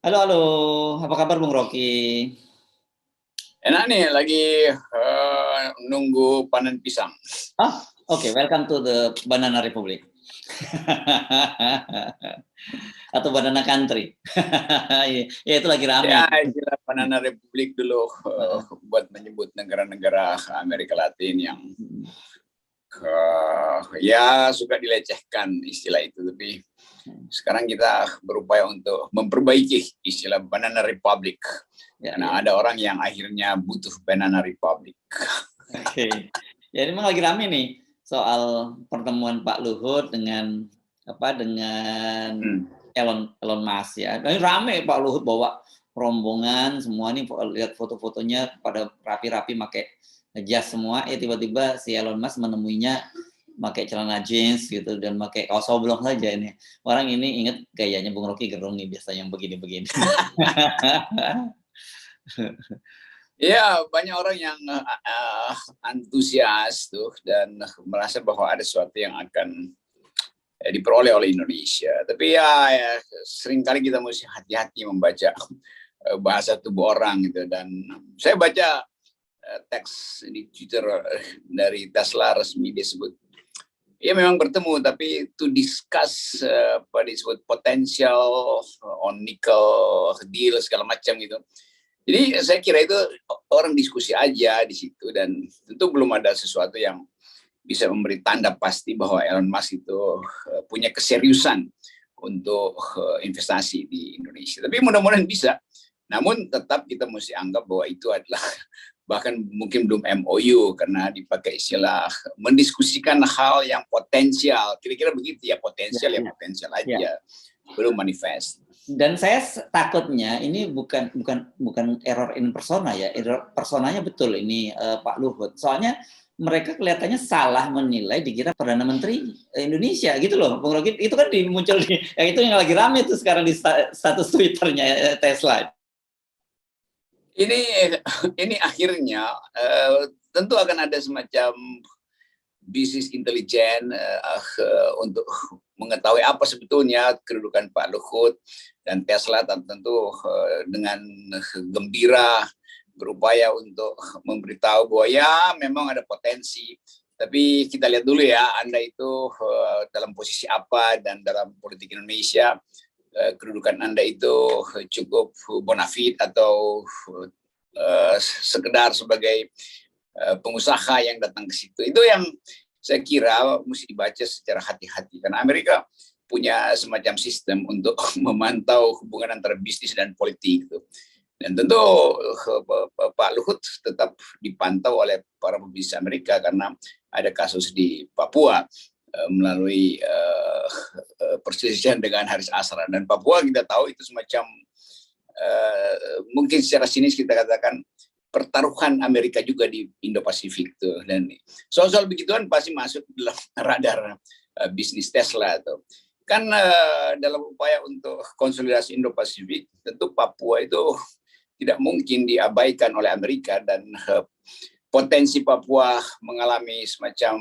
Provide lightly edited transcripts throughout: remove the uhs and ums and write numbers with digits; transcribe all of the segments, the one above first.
Halo, halo. Apa kabar Bung Rocky? Enak nih, lagi nunggu panen pisang. Oke, welcome to the Banana Republic. Atau Banana Country. Ya, itu lagi rame. Ya, istilah Banana Republik dulu buat menyebut negara-negara Amerika Latin yang ya suka dilecehkan istilah itu. Tapi sekarang kita berupaya untuk memperbaiki istilah Banana Republic. Karena ada orang yang akhirnya butuh Banana Republic. Oke. Ya, ini memang lagi rame nih soal pertemuan Pak Luhut dengan Elon Musk ya. Ini rame Pak Luhut bawa rombongan semua nih, lihat foto-fotonya pada rapi-rapi pakai jas semua. Tiba-tiba si Elon Musk menemuinya pakai celana jeans gitu dan pakai kaos oblong saja ini. Orang ini inget gayanya Bung Rocky Gerung nih biasanya yang begini-begini. Ya, banyak orang yang antusias tuh dan merasa bahwa ada sesuatu yang akan diperoleh oleh Indonesia. Tapi ya seringkali kita mesti hati-hati membaca bahasa tubuh orang gitu. Dan saya baca teks di Twitter dari Tesla resmi, dia sebut ya memang bertemu, tapi to discuss apa disebut potential on nickel deal segala macam gitu. Jadi saya kira itu orang diskusi aja di situ, dan tentu belum ada sesuatu yang bisa memberi tanda pasti bahwa Elon Musk itu punya keseriusan untuk investasi di Indonesia. Tapi mudah-mudahan bisa. Namun tetap kita mesti anggap bahwa itu adalah bahkan mungkin belum MOU, karena dipakai istilah mendiskusikan hal yang potensial. Kira-kira begitu ya, potensial ya potensial aja, belum manifest. Dan saya takutnya ini bukan error in persona ya, error personanya betul ini Pak Luhut. Soalnya mereka kelihatannya salah menilai, dikira Perdana Menteri Indonesia gitu loh, Bung Rocky. Itu kan muncul di yang itu yang lagi rame tuh sekarang di status Twitternya Tesla. Ini akhirnya tentu akan ada semacam bisnis intelijen untuk mengetahui apa sebetulnya kedudukan Pak Luhut, dan Tesla tentu dengan gembira berupaya untuk memberitahu bahwa ya memang ada potensi, tapi kita lihat dulu ya Anda itu dalam posisi apa, dan dalam politik Indonesia kedudukan Anda itu cukup bonafide atau sekedar sebagai pengusaha yang datang ke situ. Itu yang saya kira mesti dibaca secara hati-hati, karena Amerika punya semacam sistem untuk memantau hubungan antara bisnis dan politik. Dan tentu Pak Luhut tetap dipantau oleh para pebisnis Amerika, karena ada kasus di Papua melalui perselisihan dengan Haris Azhar. Dan Papua kita tahu itu semacam mungkin secara sinis kita katakan pertaruhan Amerika juga di Indo-Pasifik tuh, dan soal-soal begituan pasti masuk dalam radar bisnis Tesla tuh. Kan dalam upaya untuk konsolidasi Indo-Pasifik, tentu Papua itu tidak mungkin diabaikan oleh Amerika, dan potensi Papua mengalami semacam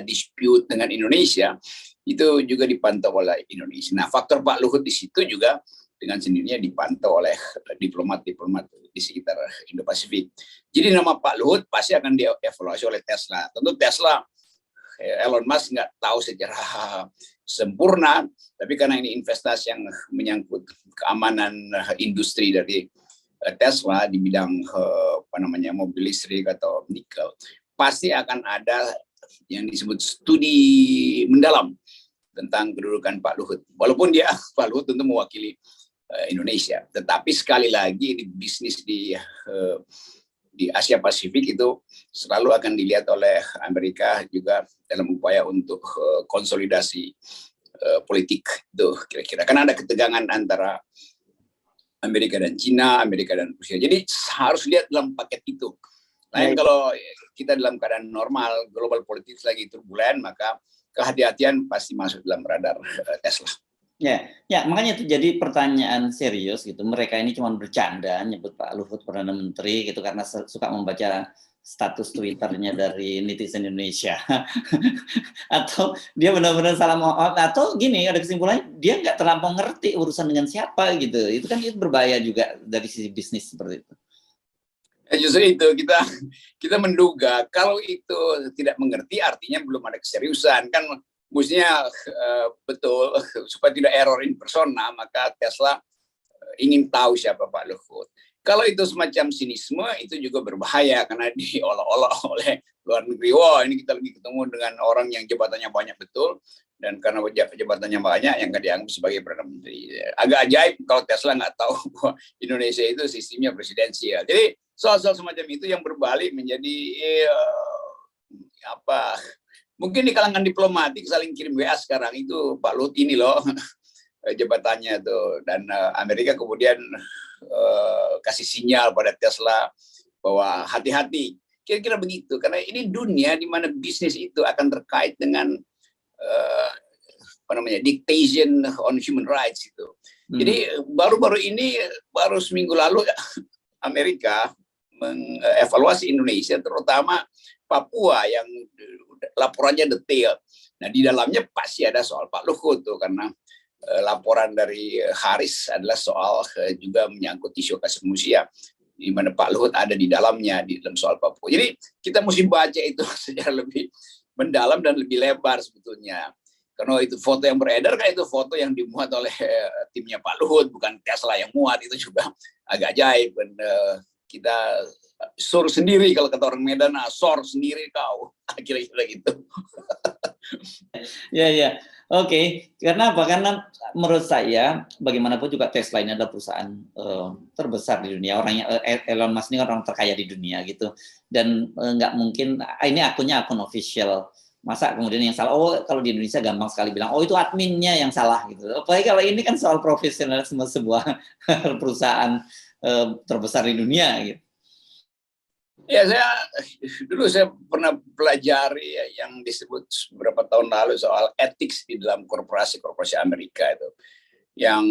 dispute dengan Indonesia itu juga dipantau oleh Indonesia. Nah, faktor Pak Luhut di situ juga dengan sendirinya dipantau oleh diplomat-diplomat di sekitar Indo-Pasifik. Jadi nama Pak Luhut pasti akan dievaluasi oleh Tesla. Tentu Tesla, Elon Musk nggak tahu secara sempurna, tapi karena ini investasi yang menyangkut keamanan industri dari Tesla di bidang mobil listrik atau nikel, pasti akan ada yang disebut studi mendalam tentang kedudukan Pak Luhut. Walaupun Pak Luhut tentu mewakili Indonesia, tetapi sekali lagi di bisnis di Asia Pasifik itu selalu akan dilihat oleh Amerika juga dalam upaya untuk konsolidasi politik itu kira-kira. Karena ada ketegangan antara Amerika dan Cina, Amerika dan Rusia. Jadi harus lihat dalam paket itu. Lain kalau kita dalam keadaan normal, global politik lagi turbulen, maka kehati-hatian pasti masuk dalam radar Tesla. Ya, makanya itu jadi pertanyaan serius gitu. Mereka ini cuma bercanda nyebut Pak Luhut Perdana Menteri gitu karena suka membaca status Twitternya dari netizen Indonesia. Atau dia benar-benar salah atau gini, ada kesimpulannya dia nggak terlampau ngerti urusan dengan siapa gitu. Itu kan itu berbahaya juga dari sisi bisnis seperti itu. Justru itu kita menduga kalau itu tidak mengerti artinya belum ada keseriusan kan, mestinya betul supaya tidak error in persona, maka Tesla ingin tahu siapa Pak Luhut. Kalau itu semacam sinisme, itu juga berbahaya karena diolok-olok oleh luar negeri. Wah, ini kita lagi ketemu dengan orang yang jabatannya banyak betul, dan karena jabatannya banyak yang nggak dianggap sebagai Perdana Menteri. Agak ajaib kalau Tesla nggak tahu bahwa Indonesia itu sistemnya presidensial. Jadi soal-soal semacam itu yang berbalik menjadi mungkin di kalangan diplomatik saling kirim WA sekarang itu, Pak Luhut ini loh jabatannya tuh, dan Amerika kemudian kasih sinyal pada Tesla bahwa hati-hati, kira-kira begitu, karena ini dunia di mana bisnis itu akan terkait dengan dictation on human rights itu. Jadi baru-baru ini, baru seminggu lalu Amerika mengevaluasi Indonesia, terutama Papua yang laporannya detail. Nah di dalamnya pasti ada soal Pak Luhut tuh, karena laporan dari Haris adalah soal juga menyangkut isu asasi manusia, di mana Pak Luhut ada di dalamnya di dalam soal Papua. Jadi kita mesti baca itu secara lebih mendalam dan lebih lebar sebetulnya. Karena itu foto yang beredar kan itu foto yang dimuat oleh timnya Pak Luhut, bukan Tesla yang muat, itu juga agak ajaib. Dan kita sur sendiri kalau kata orang Medan, sor sendiri kau, kira-kira gitu. Ya. Oke. Karena apa? Karena menurut saya bagaimanapun juga Tesla ini adalah perusahaan terbesar di dunia. Orangnya Elon Musk ini orang terkaya di dunia gitu. Dan nggak mungkin ini akunnya akun official. Masa kemudian yang salah? Oh, kalau di Indonesia gampang sekali bilang, oh itu adminnya yang salah gitu. Apalagi kalau ini kan soal profesionalisme sebuah perusahaan terbesar di dunia gitu. Ya, saya pernah pelajari yang disebut beberapa tahun lalu soal etik di dalam korporasi Amerika itu, yang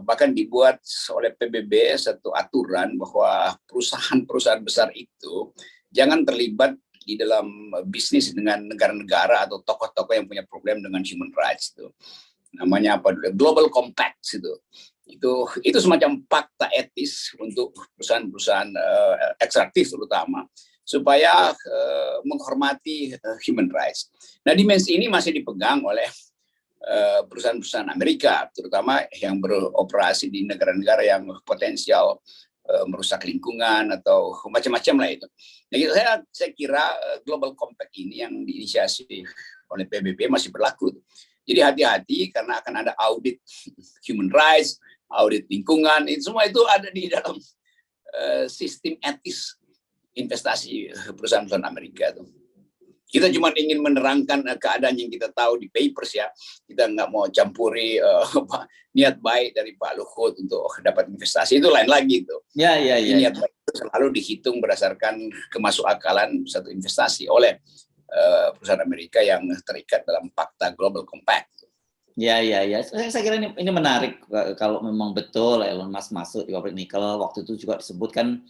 bahkan dibuat oleh PBB satu aturan bahwa perusahaan-perusahaan besar itu jangan terlibat di dalam bisnis dengan negara-negara atau tokoh-tokoh yang punya problem dengan human rights itu. Namanya apa? Global Compact itu. Itu semacam fakta etis untuk perusahaan-perusahaan ekstraktif terutama, supaya menghormati human rights. Nah, dimensi ini masih dipegang oleh perusahaan-perusahaan Amerika, terutama yang beroperasi di negara-negara yang potensial merusak lingkungan atau macam-macam lah itu. Jadi saya kira Global Compact ini yang diinisiasi oleh PBB masih berlaku. Jadi hati-hati karena akan ada audit human rights, audit lingkungan, itu semua itu ada di dalam sistem etis investasi perusahaan-perusahaan Amerika itu. Kita cuma ingin menerangkan keadaan yang kita tahu di papers ya. Kita nggak mau campuri niat baik dari Pak Luhut untuk dapat investasi, itu lain lagi itu. Ya. Niat baik itu selalu dihitung berdasarkan kemasukakalan satu investasi oleh perusahaan Amerika yang terikat dalam fakta Global Compact. Ya. Saya kira ini menarik kalau memang betul Elon Musk masuk di pabrik nikel. Waktu itu juga disebutkan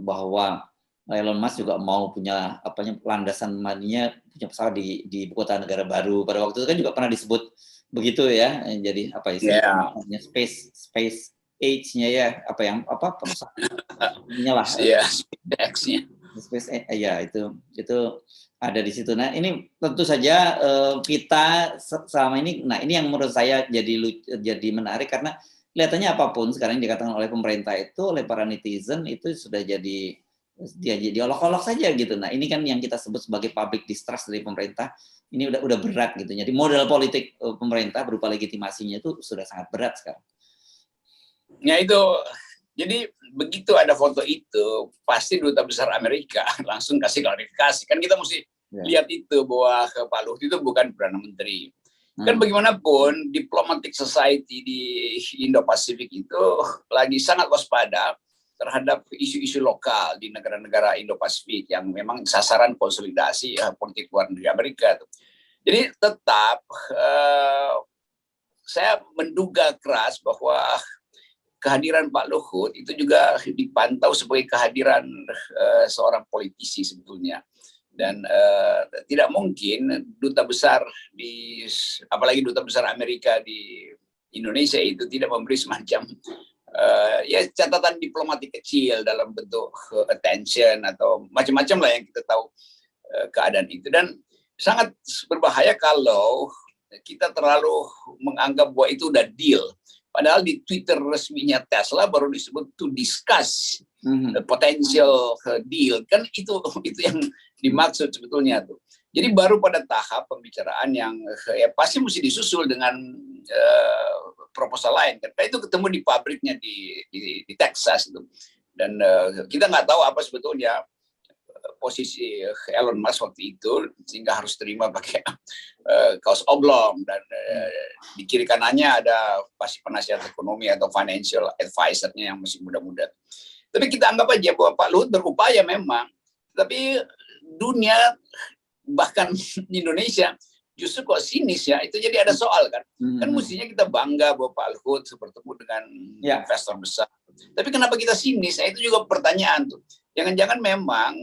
bahwa Elon Musk juga mau punya landasan maninya, punya pesawat di ibu kota negara baru. Pada waktu itu kan juga pernah disebut begitu ya. Jadi apa istilahnya space age-nya ya, perusahaannya lah. Iya, SpaceX-nya. Ya itu ada di situ. Nah ini tentu saja kita selama ini, nah ini yang menurut saya jadi menarik karena kelihatannya apapun sekarang yang dikatakan oleh pemerintah itu, oleh para netizen itu sudah jadi olok-olok saja gitu. Nah ini kan yang kita sebut sebagai public distrust dari pemerintah, ini udah berat gitu. Jadi modal politik pemerintah berupa legitimasinya itu sudah sangat berat sekarang. Ya itu. Jadi begitu ada foto itu, pasti duta besar Amerika langsung kasih klarifikasi. Kan kita mesti lihat itu bahwa Pak Luhut itu bukan Perdana Menteri. Kan bagaimanapun diplomatic society di Indo-Pasifik itu lagi sangat waspada terhadap isu-isu lokal di negara-negara Indo-Pasifik yang memang sasaran konsolidasi politik luar negeri Amerika. Jadi tetap saya menduga keras bahwa kehadiran Pak Luhut itu juga dipantau sebagai kehadiran seorang politisi sebetulnya. Dan tidak mungkin duta besar apalagi duta besar Amerika di Indonesia itu tidak memberi semacam ya catatan diplomatik kecil dalam bentuk attention atau macam-macam lah yang kita tahu keadaan itu. Dan sangat berbahaya kalau kita terlalu menganggap bahwa itu udah deal. Padahal di Twitter resminya Tesla baru disebut to discuss potential deal. Kan itu yang dimaksud sebetulnya tuh. Jadi baru pada tahap pembicaraan yang ya pasti mesti disusul dengan proposal lain. Karena itu ketemu di pabriknya di Texas itu. Dan kita nggak tahu apa sebetulnya posisi Elon Musk waktu itu sehingga harus terima pakai kaos oblong, dan di kiri kanannya ada pasti penasihat ekonomi atau financial advisor-nya yang masih muda-muda. Tapi kita anggap aja bahwa Pak Luhut berupaya memang, tapi dunia bahkan di Indonesia justru kok sinis ya, itu jadi ada soal kan. Kan mestinya kita bangga bahwa Pak Luhut bertemu dengan investor besar. Tapi kenapa kita sinis? Nah, itu juga pertanyaan tuh. Jangan-jangan memang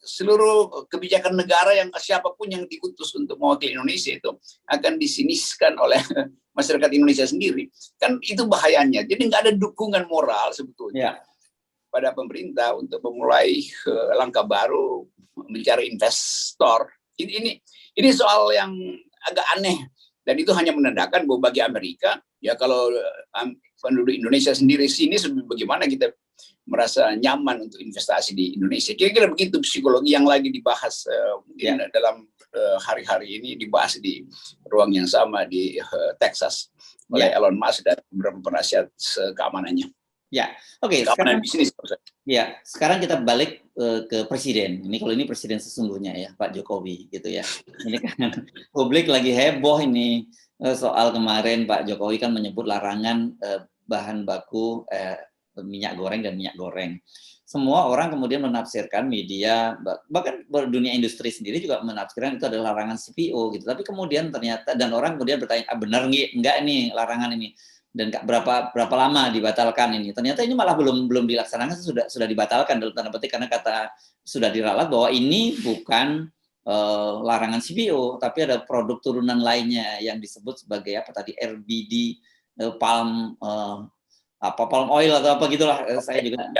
seluruh kebijakan negara yang siapapun yang diutus untuk mewakili Indonesia itu akan disiniskan oleh masyarakat Indonesia sendiri. Kan itu bahayanya. Jadi nggak ada dukungan moral sebetulnya pada pemerintah untuk memulai langkah baru mencari investor. Ini soal yang agak aneh, dan itu hanya menandakan bahwa bagi Amerika ya kalau penduduk Indonesia sendiri sini bagaimana kita merasa nyaman untuk investasi di Indonesia. Kira-kira begitu psikologi yang lagi dibahas mungkin dalam hari-hari ini, dibahas di ruang yang sama di Texas oleh Elon Musk dan beberapa penasihat keamanannya. Ya, oke. Keamanan bisnis. Ya, sekarang kita balik ke presiden. Kalau ini presiden sesungguhnya ya, Pak Jokowi gitu ya. Ini kan publik lagi heboh ini soal kemarin Pak Jokowi kan menyebut larangan bahan baku minyak goreng dan minyak goreng. Semua orang kemudian menafsirkan, media, bahkan dunia industri sendiri juga menafsirkan itu adalah larangan CPO gitu. Tapi kemudian ternyata, dan orang kemudian bertanya, benar enggak nih larangan ini? Dan berapa lama dibatalkan ini? Ternyata ini malah belum dilaksanakan, sudah dibatalkan dalam tanda petik, karena kata sudah diralat bahwa ini bukan larangan CPO, tapi ada produk turunan lainnya yang disebut sebagai apa tadi, RBD, palm oil atau apa gitulah. Saya juga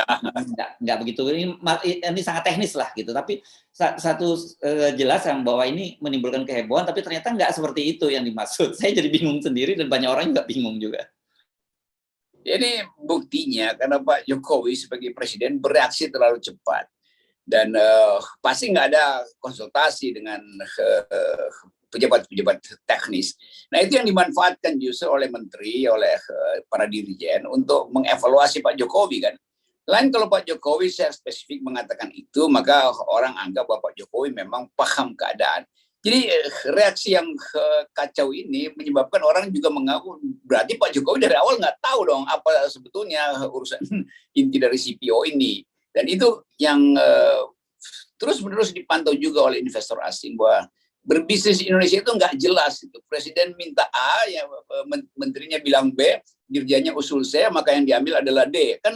nggak begitu, ini sangat teknis lah gitu. Tapi satu jelas yang bahwa ini menimbulkan kehebohan, tapi ternyata nggak seperti itu yang dimaksud. Saya jadi bingung sendiri dan banyak orang juga bingung juga. Ini buktinya karena Pak Jokowi sebagai presiden bereaksi terlalu cepat, dan pasti nggak ada konsultasi dengan pejabat-pejabat teknis. Nah, itu yang dimanfaatkan justru oleh menteri, oleh para dirijen untuk mengevaluasi Pak Jokowi kan. Lain kalau Pak Jokowi secara spesifik mengatakan itu, maka orang anggap bahwa Pak Jokowi memang paham keadaan. Jadi reaksi yang kacau ini menyebabkan orang juga mengaku berarti Pak Jokowi dari awal nggak tahu dong apa sebetulnya urusan inti dari CPO ini. Dan itu yang terus-menerus dipantau juga oleh investor asing, bahwa berbisnis Indonesia itu nggak jelas. Itu presiden minta A, ya menterinya bilang B, dirjanya usul C, maka yang diambil adalah D. Kan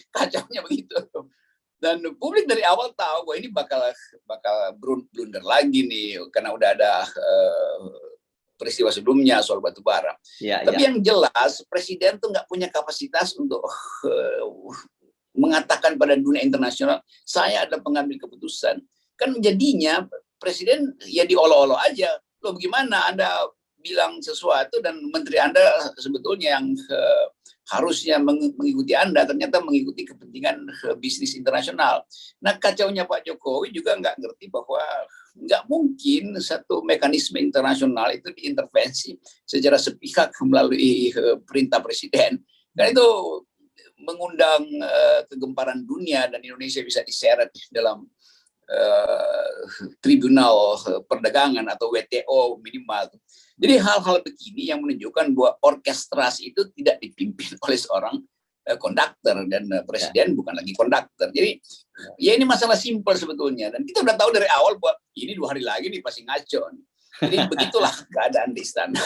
kacaunya begitu. Dan publik dari awal tahu bahwa ini bakal blunder lagi nih, karena udah ada peristiwa sebelumnya soal batubara. Tapi yang jelas presiden tuh nggak punya kapasitas untuk mengatakan pada dunia internasional saya ada pengambil keputusan. Kan jadinya presiden ya diolo-olo aja. Loh, bagaimana Anda bilang sesuatu dan menteri Anda sebetulnya yang harusnya mengikuti Anda, ternyata mengikuti kepentingan bisnis internasional. Nah, kacaunya Pak Jokowi juga nggak ngerti bahwa nggak mungkin satu mekanisme internasional itu diintervensi secara sepihak melalui perintah presiden. Dan itu mengundang kegemparan dunia, dan Indonesia bisa diseret dalam tribunal perdagangan atau WTO minimal. Jadi hal-hal begini yang menunjukkan bahwa orkestrasi itu tidak dipimpin oleh seorang konduktor, dan presiden bukan lagi konduktor. Jadi ya ini masalah simpel sebetulnya, dan kita udah tahu dari awal bahwa ini 2 hari lagi nih pasti ngaco. Jadi begitulah keadaan di istana.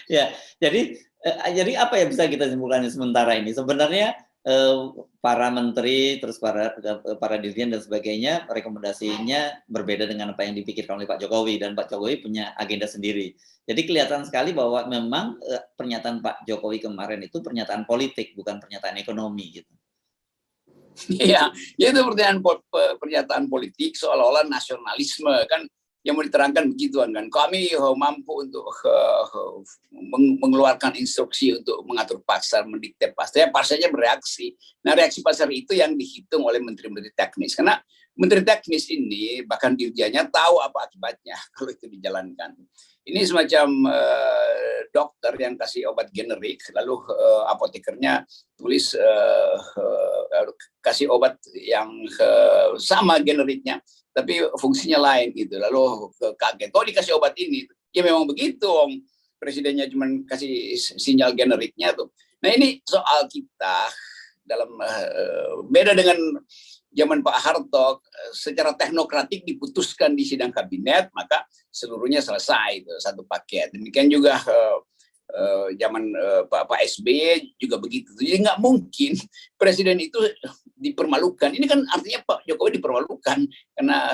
Ya, jadi apa yang bisa kita simpulkan sementara ini? Sebenarnya eh, para menteri, terus para dirjen dan sebagainya, rekomendasinya berbeda dengan apa yang dipikirkan oleh Pak Jokowi, dan Pak Jokowi punya agenda sendiri. Jadi kelihatan sekali bahwa memang pernyataan Pak Jokowi kemarin itu pernyataan politik, bukan pernyataan ekonomi gitu. Iya, ya itu pernyataan politik seolah-olah nasionalisme kan yang mau diterangkan begituan kan. Kami mampu untuk mengeluarkan instruksi untuk mengatur pasar, mendikte pasar. Ya pasarnya bereaksi. Nah reaksi pasar itu yang dihitung oleh menteri-menteri teknis. Karena menteri teknis ini bahkan dirjanya tahu apa akibatnya kalau itu dijalankan. Ini semacam dokter yang kasih obat generik, lalu apotekernya tulis kasih obat yang sama generiknya, tapi fungsinya lain gitu. Lalu kaget, oh dikasih obat ini. Ya memang begitu, Om. Presidennya cuma kasih sinyal generiknya tuh. Nah ini soal kita dalam beda dengan zaman Pak Harto, secara teknokratik diputuskan di sidang kabinet, maka seluruhnya selesai itu satu paket. Demikian juga zaman Pak SBY juga begitu. Jadi nggak mungkin presiden itu dipermalukan. Ini kan artinya Pak Jokowi dipermalukan karena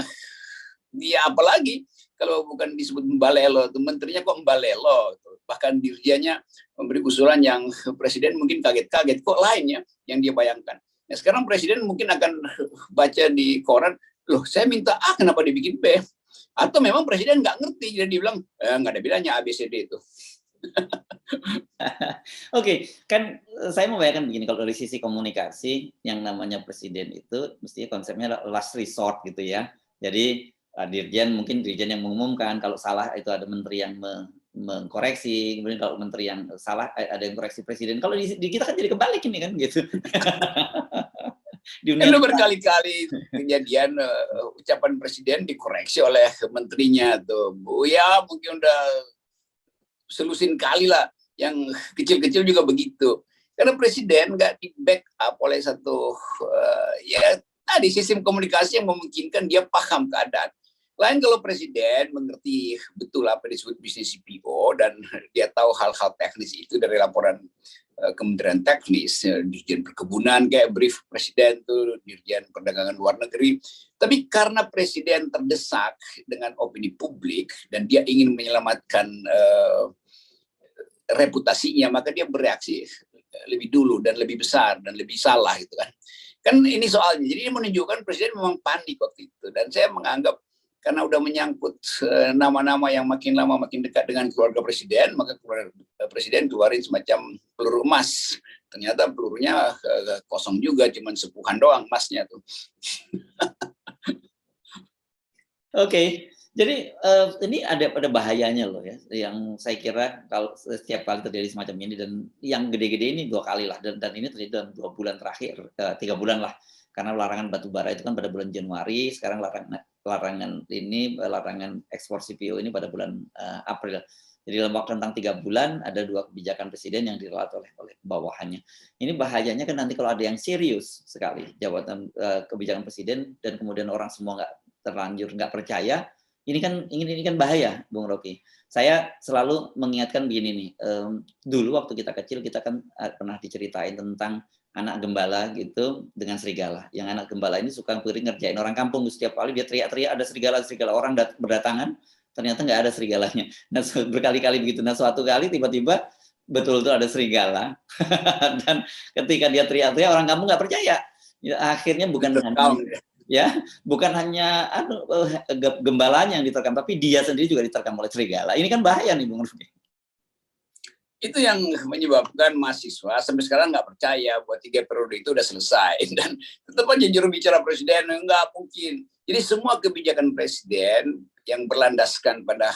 dia apalagi kalau bukan disebut mbalelo, menterinya kok mbalelo, bahkan dirjanya memberi usulan yang presiden mungkin kaget-kaget kok lainnya yang dia bayangkan. Nah, sekarang presiden mungkin akan baca di koran, loh saya minta A kenapa dibikin B? Atau memang presiden nggak ngerti, jadi dia bilang nggak ada bedanya ABCD itu. Oke, kan saya membayangkan begini, kalau dari sisi komunikasi yang namanya presiden itu mestinya konsepnya last resort gitu ya. Jadi dirjen yang mengumumkan, kalau salah itu ada menteri yang mengkoreksi, kemudian kalau menteri yang salah ada yang koreksi presiden. Kalau di kita kan jadi kebalik ini kan gitu. Itu berkali-kali kejadian ucapan presiden dikoreksi oleh menterinya tuh. Bu ya mungkin udah selusin kali lah, yang kecil-kecil juga begitu. Karena presiden nggak di backup oleh satu ya tadi sistem komunikasi yang memungkinkan dia paham keadaan. Lain kalau presiden mengerti betul apa disebut bisnis CPO dan dia tahu hal-hal teknis itu dari laporan Kementerian Teknis, Dirjen Perkebunan kayak brief presiden tuh, Dirjen Perdagangan Luar Negeri. Tapi karena presiden terdesak dengan opini publik dan dia ingin menyelamatkan reputasinya, maka dia bereaksi lebih dulu dan lebih besar dan lebih salah gitu kan. Kan ini soalnya. Jadi ini menunjukkan presiden memang panik waktu itu, dan saya menganggap karena udah menyangkut nama-nama yang makin lama makin dekat dengan keluarga presiden, maka presiden keluarin semacam peluru emas. Ternyata pelurunya kosong juga, cuman sepuhan doang emasnya tuh. Oke, jadi ini ada bahayanya loh ya, yang saya kira kalau setiap kali terjadi semacam ini, dan yang gede-gede ini 2 kali lah, dan ini terjadi dalam 2 bulan terakhir, 3 bulan lah, karena larangan batu bara itu kan pada bulan Januari, sekarang larangan ekspor CPO ini pada bulan April. Jadi dalam waktu tentang 3 bulan ada 2 kebijakan presiden yang diralat oleh bawahannya. Ini bahayanya kan nanti kalau ada yang serius sekali jabatan kebijakan presiden dan kemudian orang semua terlanjur nggak percaya, ini kan bahaya, Bung Rocky. Saya selalu mengingatkan begini nih, dulu waktu kita kecil kita kan pernah diceritain tentang anak gembala gitu dengan serigala. Yang anak gembala ini suka ngerjain orang kampung, setiap kali dia teriak-teriak ada serigala orang berdatangan, ternyata nggak ada serigalanya. Nah berkali-kali begitu. Nah suatu kali tiba-tiba betul-betul ada serigala dan ketika dia teriak-teriak orang kampung nggak percaya. Ya, akhirnya bukan hanya gembalanya yang diterkam, tapi dia sendiri juga diterkam oleh serigala. Ini kan bahaya nih Bung Rudi. Itu yang menyebabkan mahasiswa sampai sekarang nggak percaya bahwa 3 periode itu udah selesai, dan tetap aja juru bicara presiden nggak mungkin. Jadi semua kebijakan presiden yang berlandaskan pada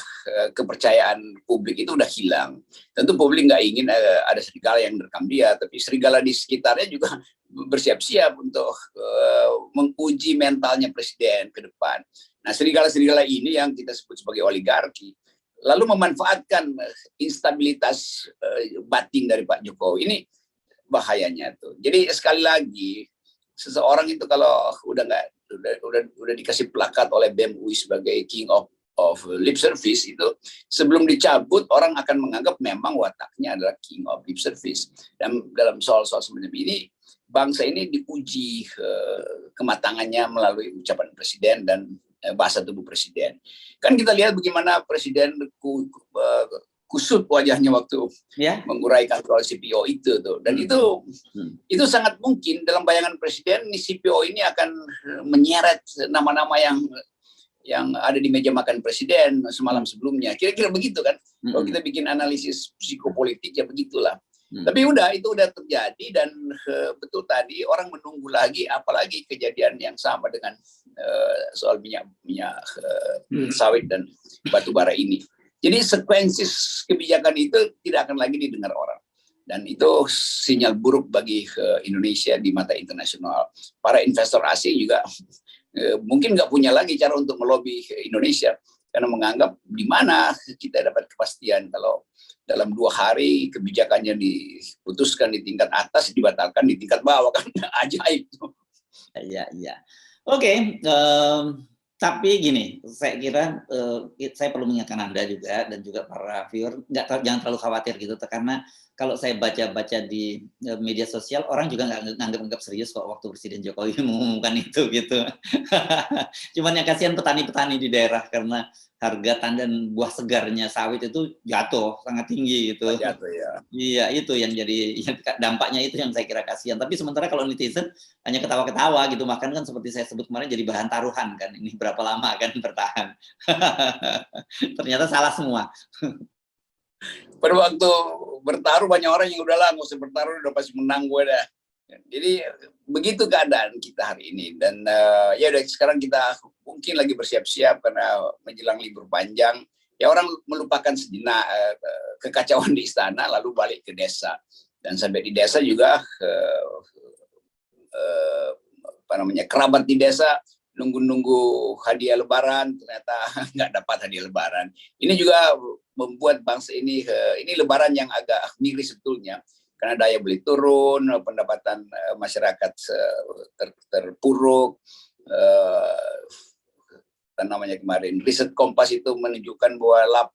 kepercayaan publik itu udah hilang. Tentu publik nggak ingin ada serigala yang merekam dia, tapi serigala di sekitarnya juga bersiap-siap untuk menguji mentalnya presiden ke depan. Nah serigala-serigala ini yang kita sebut sebagai oligarki, lalu memanfaatkan instabilitas batin dari Pak Jokowi. Ini bahayanya tuh. Jadi sekali lagi, seseorang itu kalau udah dikasih plakat oleh BEM UI sebagai King of of lip service itu sebelum dicabut orang akan menganggap memang wataknya adalah king of lip service. Dan dalam soal-soal semacam ini bangsa ini diuji kematangannya melalui ucapan presiden dan bahasa tubuh presiden. Kan kita lihat bagaimana presiden kusut wajahnya waktu menguraikan soal CPO itu tuh. Dan itu sangat mungkin dalam bayangan presiden CPO ini akan menyeret nama-nama yang ada di meja makan presiden semalam sebelumnya. Kira-kira begitu kan. Kalau kita bikin analisis psikopolitik ya begitulah. Tapi itu udah terjadi dan betul tadi orang menunggu lagi apalagi kejadian yang sama dengan soal minyak sawit dan batu bara ini. Jadi sekuensis kebijakan itu tidak akan lagi didengar orang. Dan itu sinyal buruk bagi Indonesia di mata internasional. Para investor asing juga mungkin nggak punya lagi cara untuk melobi Indonesia karena menganggap di mana kita dapat kepastian kalau dalam 2 hari kebijakannya diputuskan di tingkat atas dibatalkan di tingkat bawah kan ajaib. Iya. Oke. Tapi gini, saya kira saya perlu mengingatkan Anda juga dan juga para viewer jangan terlalu khawatir gitu karena kalau saya baca-baca di media sosial orang juga nggak nganggap serius kok waktu Presiden Jokowi mengumumkan itu gitu. Cuman yang kasihan petani-petani di daerah karena harga tandan buah segarnya sawit itu jatuh sangat tinggi gitu. Jatuh ya. Iya itu yang jadi dampaknya itu yang saya kira kasihan. Tapi sementara kalau netizen hanya ketawa-ketawa gitu, makan kan seperti saya sebut kemarin jadi bahan taruhan kan. Ini berapa lama akan bertahan? Ternyata salah semua. Pada waktu bertaruh banyak orang yang udahlah nggak usah bertaruh udah pasti menang gue dah. Jadi begitu keadaan kita hari ini dan ya udah sekarang kita mungkin lagi bersiap-siap karena menjelang libur panjang. Ya orang melupakan sejenak kekacauan di istana lalu balik ke desa dan sampai di desa juga kerabat di desa nunggu hadiah lebaran ternyata nggak dapat hadiah lebaran. Ini juga membuat bangsa ini lebaran yang agak miris sebetulnya karena daya beli turun, pendapatan masyarakat terpuruk. Namanya kemarin riset Kompas itu menunjukkan bahwa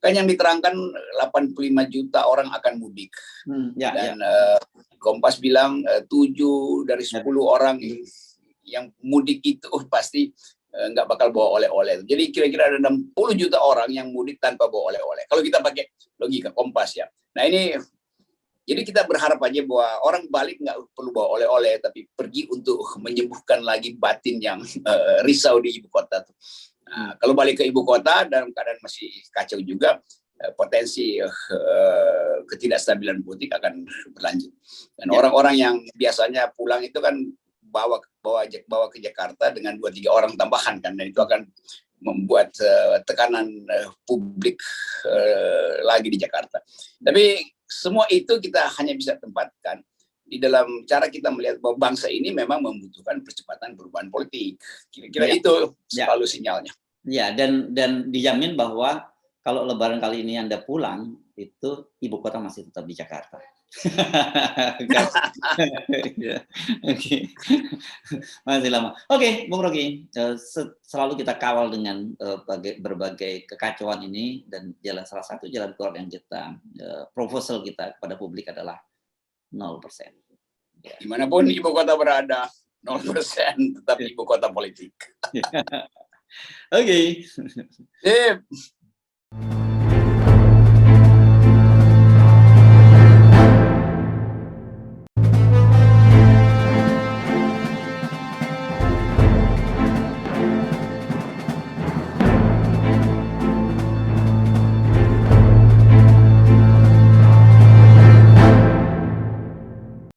kan yang diterangkan 85 juta orang akan mudik. Dan Kompas bilang 7 dari 10 orang yang mudik itu pasti nggak bakal bawa oleh-oleh. Jadi kira-kira ada 60 juta orang yang mudik tanpa bawa oleh-oleh. Kalau kita pakai logika Kompas ya. Nah ini, jadi kita berharap aja bahwa orang balik nggak perlu bawa oleh-oleh, tapi pergi untuk menyembuhkan lagi batin yang risau di ibu kota. Nah, kalau balik ke ibu kota dalam keadaan masih kacau juga, potensi ketidakstabilan politik akan berlanjut. Dan orang-orang yang biasanya pulang itu kan bawa ke Jakarta dengan 2-3 orang tambahan kan, dan itu akan membuat tekanan publik lagi di Jakarta. Tapi semua itu kita hanya bisa tempatkan di dalam cara kita melihat bahwa bangsa ini memang membutuhkan percepatan perubahan politik. Kira-kira itu selalu sinyalnya. Ya, dan dijamin bahwa kalau Lebaran kali ini Anda pulang itu ibu kota masih tetap di Jakarta. Masih lama. Oke, Bung Rocky, selalu kita kawal dengan berbagai kekacauan ini dan salah satu jalan keluar yang kita proposal kita kepada publik adalah 0%. Dimanapun ibu kota berada, 0% tetap ibu kota politik. Oke. Sip.